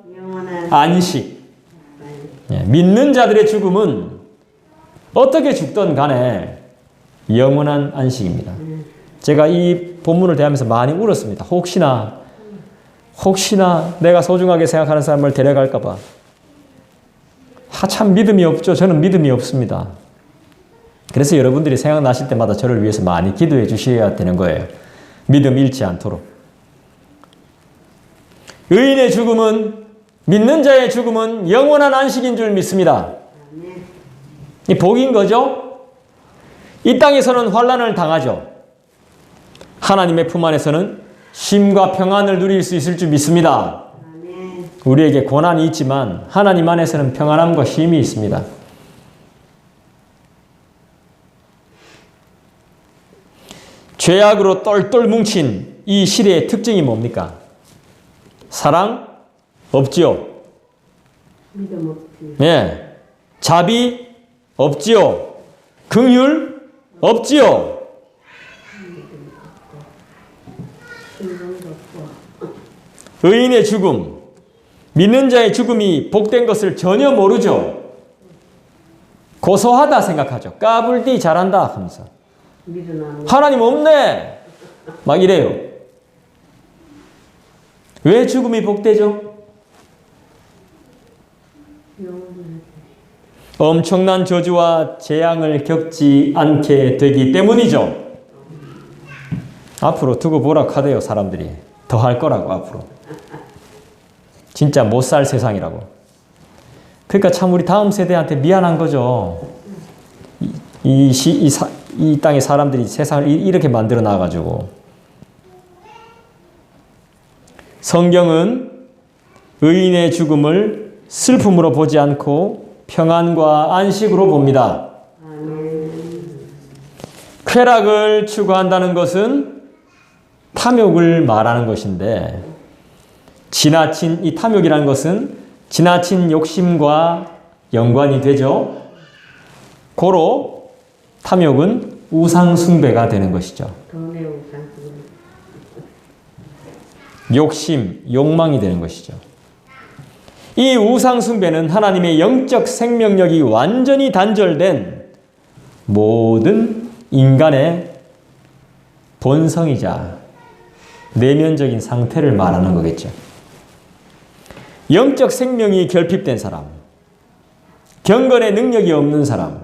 안식. 네, 믿는 자들의 죽음은 어떻게 죽든 간에 영원한 안식입니다. 제가 이 본문을 대하면서 많이 울었습니다. 혹시나 내가 소중하게 생각하는 사람을 데려갈까 봐. 참 믿음이 없죠. 저는 믿음이 없습니다. 그래서 여러분들이 생각나실 때마다 저를 위해서 많이 기도해 주셔야 되는 거예요. 믿음 잃지 않도록. 의인의 죽음은, 믿는 자의 죽음은 영원한 안식인 줄 믿습니다. 이 복인 거죠? 이 땅에서는 환난을 당하죠. 하나님의 품 안에서는 쉼과 평안을 누릴 수 있을 줄 믿습니다. 우리에게 고난이 있지만 하나님 안에서는 평안함과 쉼이 있습니다. 죄악으로 똘똘 뭉친 이 시대의 특징이 뭡니까? 사랑 없지요. 믿음 없지. 네. 자비 없지요. 긍휼 없지요. 의인의 죽음, 믿는 자의 죽음이 복된 것을 전혀 모르죠. 고소하다 생각하죠. 까불디 잘한다 하면서. 하나님 없네. 막 이래요. 왜 죽음이 복되죠? 엄청난 저주와 재앙을 겪지 않게 되기 때문이죠. 앞으로 두고 보라 카대요, 사람들이. 더 할 거라고, 앞으로. 진짜 못 살 세상이라고. 그러니까 참 우리 다음 세대한테 미안한 거죠. 이 땅의 사람들이 세상을 이렇게 만들어 놔가지고. 성경은 의인의 죽음을 슬픔으로 보지 않고 평안과 안식으로 봅니다. 쾌락을 추구한다는 것은 탐욕을 말하는 것인데 지나친 이 탐욕이라는 것은 지나친 욕심과 연관이 되죠. 고로 탐욕은 우상 숭배가 되는 것이죠. 욕심, 욕망이 되는 것이죠. 이 우상 숭배는 하나님의 영적 생명력이 완전히 단절된 모든 인간의 본성이자 내면적인 상태를 말하는 거겠죠. 영적 생명이 결핍된 사람, 경건의 능력이 없는 사람,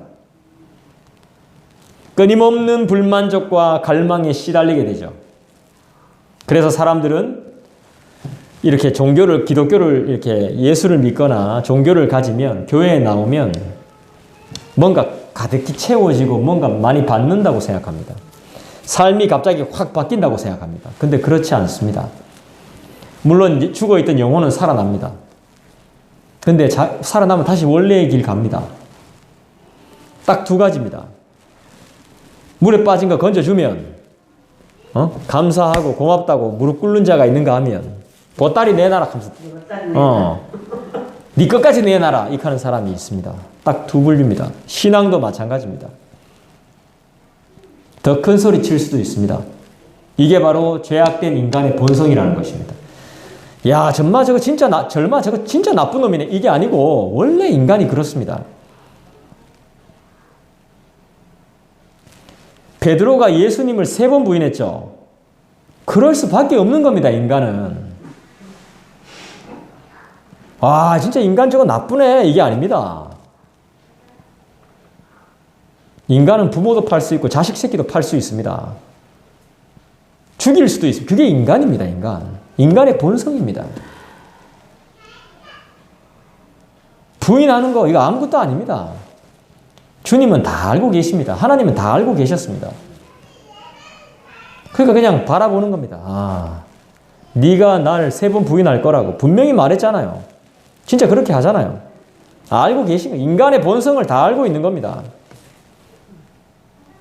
끊임없는 불만족과 갈망에 시달리게 되죠. 그래서 사람들은 이렇게 기독교를 이렇게 예수를 믿거나 종교를 가지면 교회에 나오면 뭔가 가득히 채워지고 뭔가 많이 받는다고 생각합니다. 삶이 갑자기 확 바뀐다고 생각합니다. 근데 그렇지 않습니다. 물론 죽어있던 영혼은 살아납니다. 근데 살아나면 다시 원래의 길 갑니다. 딱 두 가지입니다. 물에 빠진 거 건져주면 감사하고 고맙다고 무릎 꿇는 자가 있는가 하면 보따리 내놔라 하면서 네 것까지 내놔라 이렇게 하는 사람이 있습니다. 딱 두 분류입니다. 신앙도 마찬가지입니다. 더 큰 소리 칠 수도 있습니다. 이게 바로 죄악된 인간의 본성이라는 것입니다. 야, 저거 진짜 나쁜 놈이네. 이게 아니고 원래 인간이 그렇습니다. 베드로가 예수님을 3번 부인했죠. 그럴 수밖에 없는 겁니다, 인간은. 아, 진짜 인간 저거 나쁘네. 이게 아닙니다. 인간은 부모도 팔 수 있고 자식 새끼도 팔 수 있습니다. 죽일 수도 있습니다. 그게 인간입니다, 인간. 인간의 본성입니다. 부인하는 거 이거 아무것도 아닙니다. 주님은 다 알고 계십니다. 하나님은 다 알고 계셨습니다. 그러니까 그냥 바라보는 겁니다. 아, 네가 날 3번 부인할 거라고 분명히 말했잖아요. 진짜 그렇게 하잖아요. 알고 계신 거. 인간의 본성을 다 알고 있는 겁니다.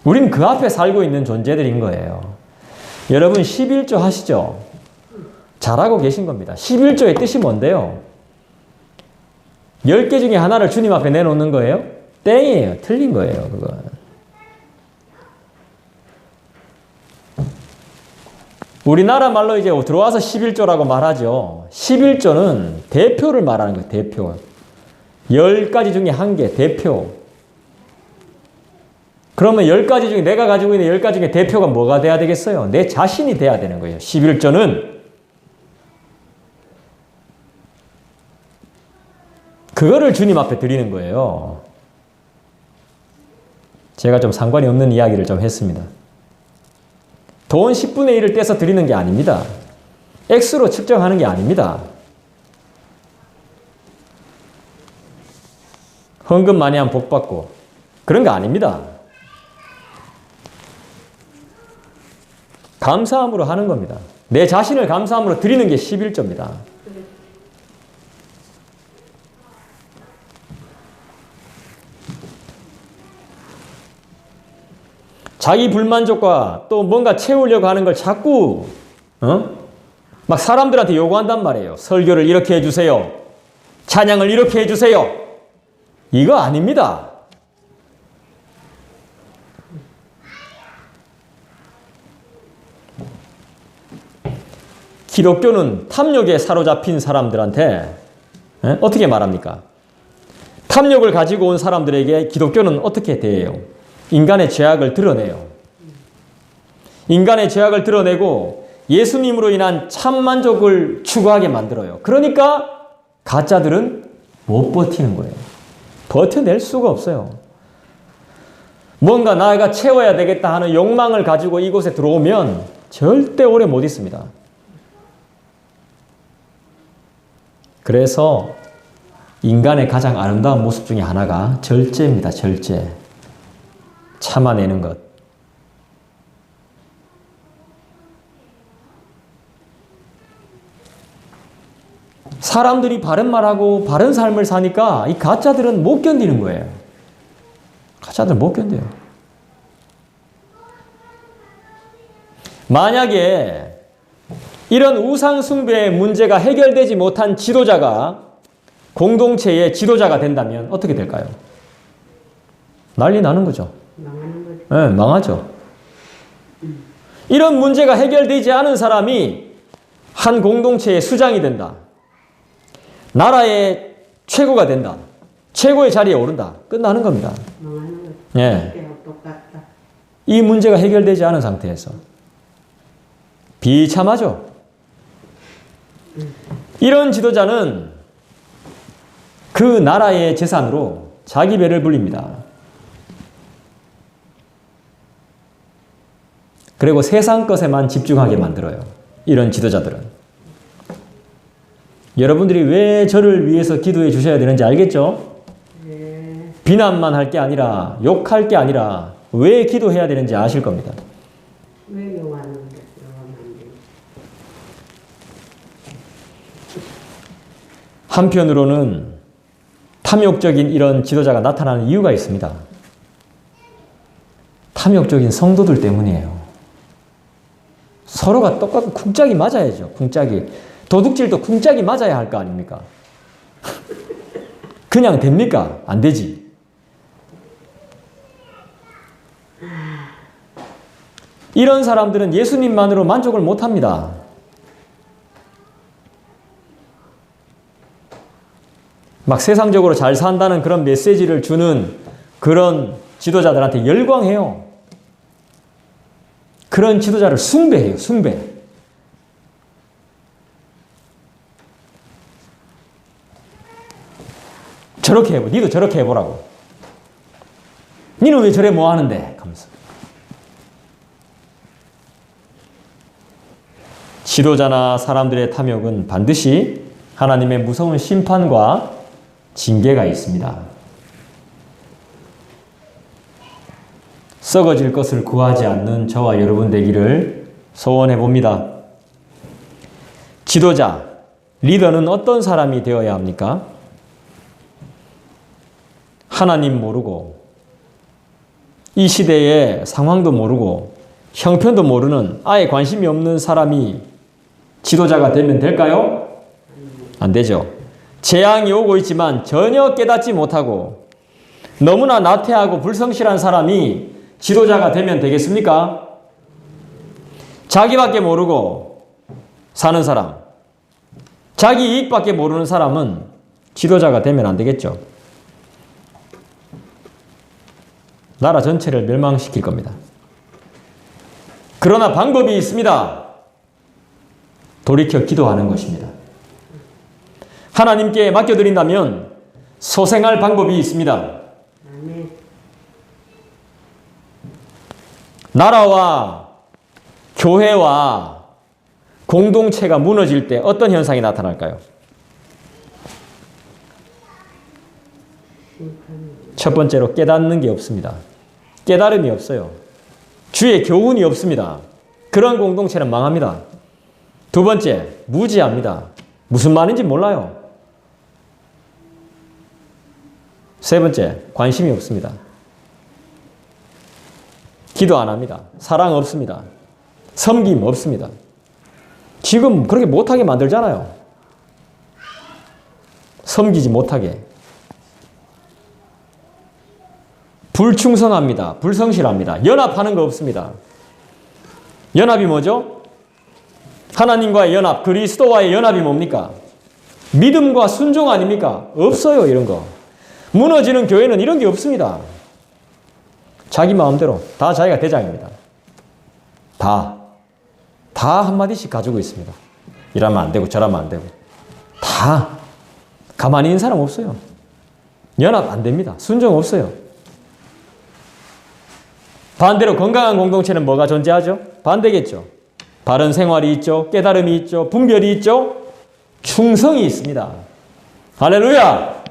우린 그 앞에 살고 있는 존재들인 거예요. 여러분 11조 하시죠? 잘하고 계신 겁니다. 11조의 뜻이 뭔데요? 10개 중에 하나를 주님 앞에 내놓는 거예요? 땡이에요. 틀린 거예요. 그건. 우리나라 말로 이제 들어와서 11조라고 말하죠. 11조는 대표를 말하는 거예요. 대표. 10가지 중에 1개, 대표. 그러면 10가지 중에 내가 가지고 있는 10가지 중에 대표가 뭐가 돼야 되겠어요? 내 자신이 돼야 되는 거예요. 11조는. 그거를 주님 앞에 드리는 거예요. 제가 좀 상관이 없는 이야기를 좀 했습니다. 돈 10분의 1을 떼서 드리는 게 아닙니다. 액수로 측정하는 게 아닙니다. 헌금 많이 하면 복 받고 그런 거 아닙니다. 감사함으로 하는 겁니다. 내 자신을 감사함으로 드리는 게 11조입니다. 자기 불만족과 또 뭔가 채우려고 하는 걸 자꾸 막 사람들한테 요구한단 말이에요. 설교를 이렇게 해주세요. 찬양을 이렇게 해주세요. 이거 아닙니다. 기독교는 탐욕에 사로잡힌 사람들한테 어떻게 말합니까? 탐욕을 가지고 온 사람들에게 기독교는 어떻게 대해요? 인간의 죄악을 드러내요. 인간의 죄악을 드러내고 예수님으로 인한 참 만족을 추구하게 만들어요. 그러니까 가짜들은 못 버티는 거예요. 버텨낼 수가 없어요. 뭔가 나가 채워야 되겠다 하는 욕망을 가지고 이곳에 들어오면 절대 오래 못 있습니다. 그래서 인간의 가장 아름다운 모습 중에 하나가 절제입니다. 절제. 참아내는 것. 사람들이 바른 말하고 바른 삶을 사니까 이 가짜들은 못 견디는 거예요. 가짜들은 못 견뎌요. 만약에 이런 우상 숭배의 문제가 해결되지 못한 지도자가 공동체의 지도자가 된다면 어떻게 될까요? 난리 나는 거죠. 망하는 거죠. 네, 망하죠. 이런 문제가 해결되지 않은 사람이 한 공동체의 수장이 된다. 나라의 최고가 된다. 최고의 자리에 오른다. 끝나는 겁니다. 망하는 거죠. 예. 그때하고 똑같다. 이 문제가 해결되지 않은 상태에서. 비참하죠. 이런 지도자는 그 나라의 재산으로 자기 배를 불립니다. 그리고 세상 것에만 집중하게 만들어요. 이런 지도자들은. 여러분들이 왜 저를 위해서 기도해 주셔야 되는지 알겠죠? 네. 비난만 할 게 아니라, 욕할 게 아니라 왜 기도해야 되는지 아실 겁니다. 왜 용하는데? 용하면 안 돼. 한편으로는 탐욕적인 이런 지도자가 나타나는 이유가 있습니다. 탐욕적인 성도들 때문이에요. 서로가 똑같은 쿵짝이 맞아야죠. 쿵짝이. 도둑질도 쿵짝이 맞아야 할 거 아닙니까? 그냥 됩니까? 안 되지. 이런 사람들은 예수님만으로 만족을 못합니다. 막 세상적으로 잘 산다는 그런 메시지를 주는 그런 지도자들한테 열광해요. 그런 지도자를 숭배해요. 숭배. 저렇게 해보. 니도 저렇게 해보라고. 니는 왜 저래 뭐 하는데? 하면서. 지도자나 사람들의 탐욕은 반드시 하나님의 무서운 심판과 징계가 있습니다. 썩어질 것을 구하지 않는 저와 여러분 되기를 소원해 봅니다. 지도자, 리더는 어떤 사람이 되어야 합니까? 하나님 모르고 이 시대의 상황도 모르고 형편도 모르는 아예 관심이 없는 사람이 지도자가 되면 될까요? 안 되죠. 재앙이 오고 있지만 전혀 깨닫지 못하고 너무나 나태하고 불성실한 사람이 지도자가 되면 되겠습니까? 자기밖에 모르고 사는 사람, 자기 이익밖에 모르는 사람은 지도자가 되면 안 되겠죠. 나라 전체를 멸망시킬 겁니다. 그러나 방법이 있습니다. 돌이켜 기도하는 것입니다. 하나님께 맡겨드린다면 소생할 방법이 있습니다. 아멘. 나라와 교회와 공동체가 무너질 때 어떤 현상이 나타날까요? 첫 번째로 깨닫는 게 없습니다. 깨달음이 없어요. 주의 교훈이 없습니다. 그런 공동체는 망합니다. 두 번째, 무지합니다. 무슨 말인지 몰라요. 세 번째, 관심이 없습니다. 기도 안 합니다. 사랑 없습니다. 섬김 없습니다. 지금 그렇게 못하게 만들잖아요. 섬기지 못하게. 불충성합니다. 불성실합니다. 연합하는 거 없습니다. 연합이 뭐죠? 하나님과의 연합, 그리스도와의 연합이 뭡니까? 믿음과 순종 아닙니까? 없어요, 이런 거. 무너지는 교회는 이런 게 없습니다. 자기 마음대로 다 자기가 대장입니다. 다 한마디씩 가지고 있습니다. 이러면 안 되고 저러면 안 되고 다 가만히 있는 사람 없어요. 연합 안 됩니다. 순종 없어요. 반대로 건강한 공동체는 뭐가 존재하죠? 반대겠죠. 바른 생활이 있죠. 깨달음이 있죠. 분별이 있죠. 충성이 있습니다. 할렐루야!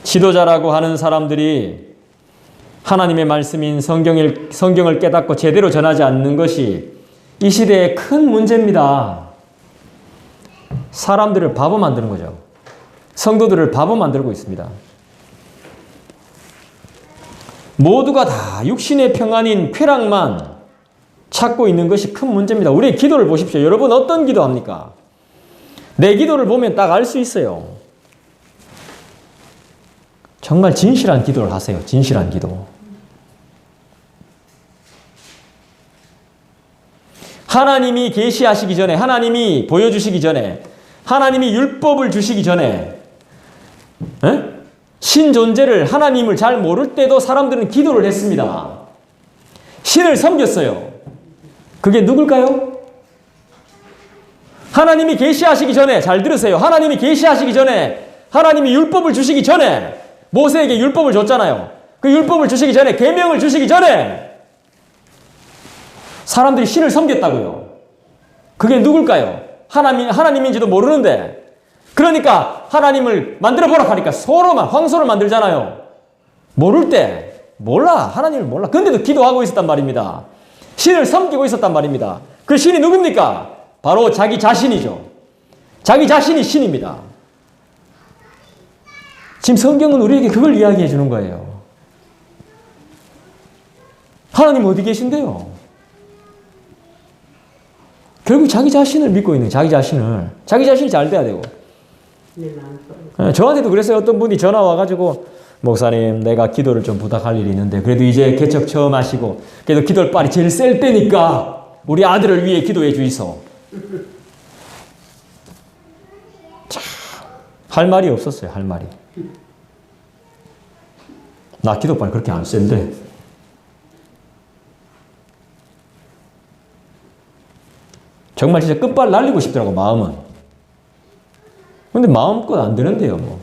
지도자라고 하는 사람들이 하나님의 말씀인 성경을 깨닫고 제대로 전하지 않는 것이 이 시대의 큰 문제입니다. 사람들을 바보 만드는 거죠. 성도들을 바보 만들고 있습니다. 모두가 다 육신의 평안인 쾌락만 찾고 있는 것이 큰 문제입니다. 우리의 기도를 보십시오. 여러분 어떤 기도합니까? 내 기도를 보면 딱 알 수 있어요. 정말 진실한 기도를 하세요. 진실한 기도. 하나님이 계시하시기 전에, 하나님이 보여주시기 전에, 하나님이 율법을 주시기 전에 신존재를, 하나님을 잘 모를 때도 사람들은 기도를 했습니다. 신을 섬겼어요. 그게 누굴까요? 하나님이 계시하시기 전에, 잘 들으세요. 하나님이 계시하시기 전에, 하나님이 율법을 주시기 전에, 모세에게 율법을 줬잖아요. 그 율법을 주시기 전에, 계명을 주시기 전에 사람들이 신을 섬겼다고요. 그게 누굴까요? 하나님인지도 모르는데, 그러니까 하나님을 만들어보라 하니까 서로만 황소를 만들잖아요. 모를 때 몰라. 하나님을 몰라. 근데도 기도하고 있었단 말입니다. 신을 섬기고 있었단 말입니다. 그 신이 누굽니까? 바로 자기 자신이죠. 자기 자신이 신입니다. 지금 성경은 우리에게 그걸 이야기해 주는 거예요. 하나님 어디 계신데요? 결국 자기 자신을 믿고 있는, 자기 자신이 잘 돼야 되고. 저한테도 그랬어요. 어떤 분이 전화 와가지고, 목사님, 내가 기도를 좀 부탁할 일이 있는데, 그래도 이제 개척 처음 하시고, 그래도 기도를 빨리 제일 셀 때니까, 우리 아들을 위해 기도해 주이소. 참, 할 말이 없었어요, 할 말이. 나 기도 빨리 그렇게 안 센데. 정말 진짜 끝발 날리고 싶더라고, 마음은. 근데 마음껏 안 되는데요, 뭐.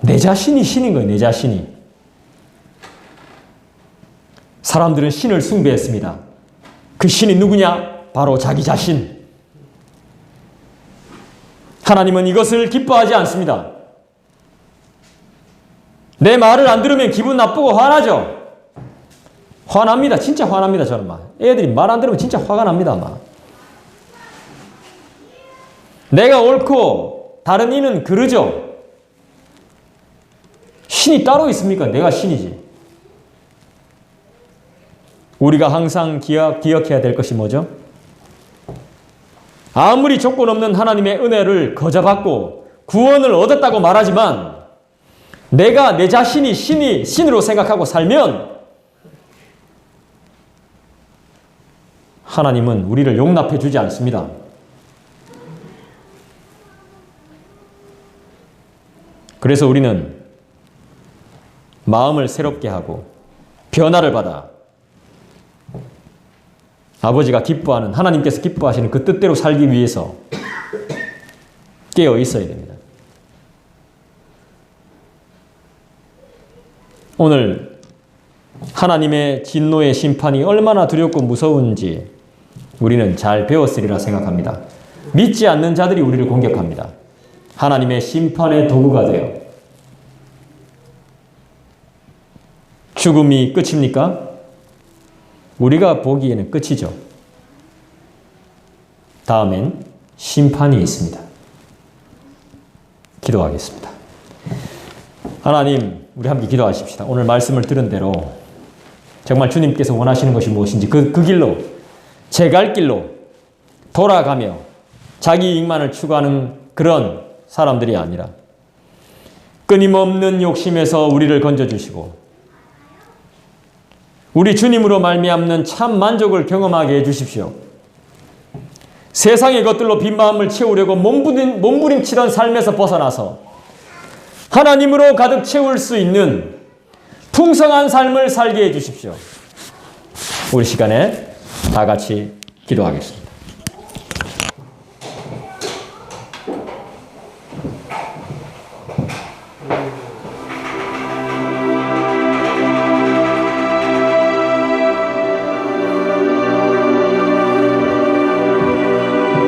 내 자신이 신인 거예요, 내 자신이. 사람들은 신을 숭배했습니다. 그 신이 누구냐? 바로 자기 자신. 하나님은 이것을 기뻐하지 않습니다. 내 말을 안 들으면 기분 나쁘고 화나죠? 화납니다. 진짜 화납니다, 저는 막. 애들이 말 안 들으면 진짜 화가 납니다, 막. 내가 옳고 다른 이는 그르죠. 신이 따로 있습니까? 내가 신이지. 우리가 항상 기억해야 될 것이 뭐죠? 아무리 조건 없는 하나님의 은혜를 거저받고 구원을 얻었다고 말하지만 내가 내 자신이 신으로 생각하고 살면 하나님은 우리를 용납해 주지 않습니다. 그래서 우리는 마음을 새롭게 하고 변화를 받아 아버지가 기뻐하는, 하나님께서 기뻐하시는 그 뜻대로 살기 위해서 깨어 있어야 됩니다. 오늘 하나님의 진노의 심판이 얼마나 두렵고 무서운지 우리는 잘 배웠으리라 생각합니다. 믿지 않는 자들이 우리를 공격합니다. 하나님의 심판의 도구가 되어. 죽음이 끝입니까? 우리가 보기에는 끝이죠. 다음엔 심판이 있습니다. 기도하겠습니다. 하나님, 우리 함께 기도하십시다. 오늘 말씀을 들은 대로 정말 주님께서 원하시는 것이 무엇인지 그 길로, 제 갈 길로 돌아가며 자기 이익만을 추구하는 그런 사람들이 아니라 끊임없는 욕심에서 우리를 건져주시고 우리 주님으로 말미암는 참 만족을 경험하게 해주십시오. 세상의 것들로 빈 마음을 채우려고 몸부림치던 삶에서 벗어나서 하나님으로 가득 채울 수 있는 풍성한 삶을 살게 해주십시오. 우리 시간에 다 같이 기도하겠습니다.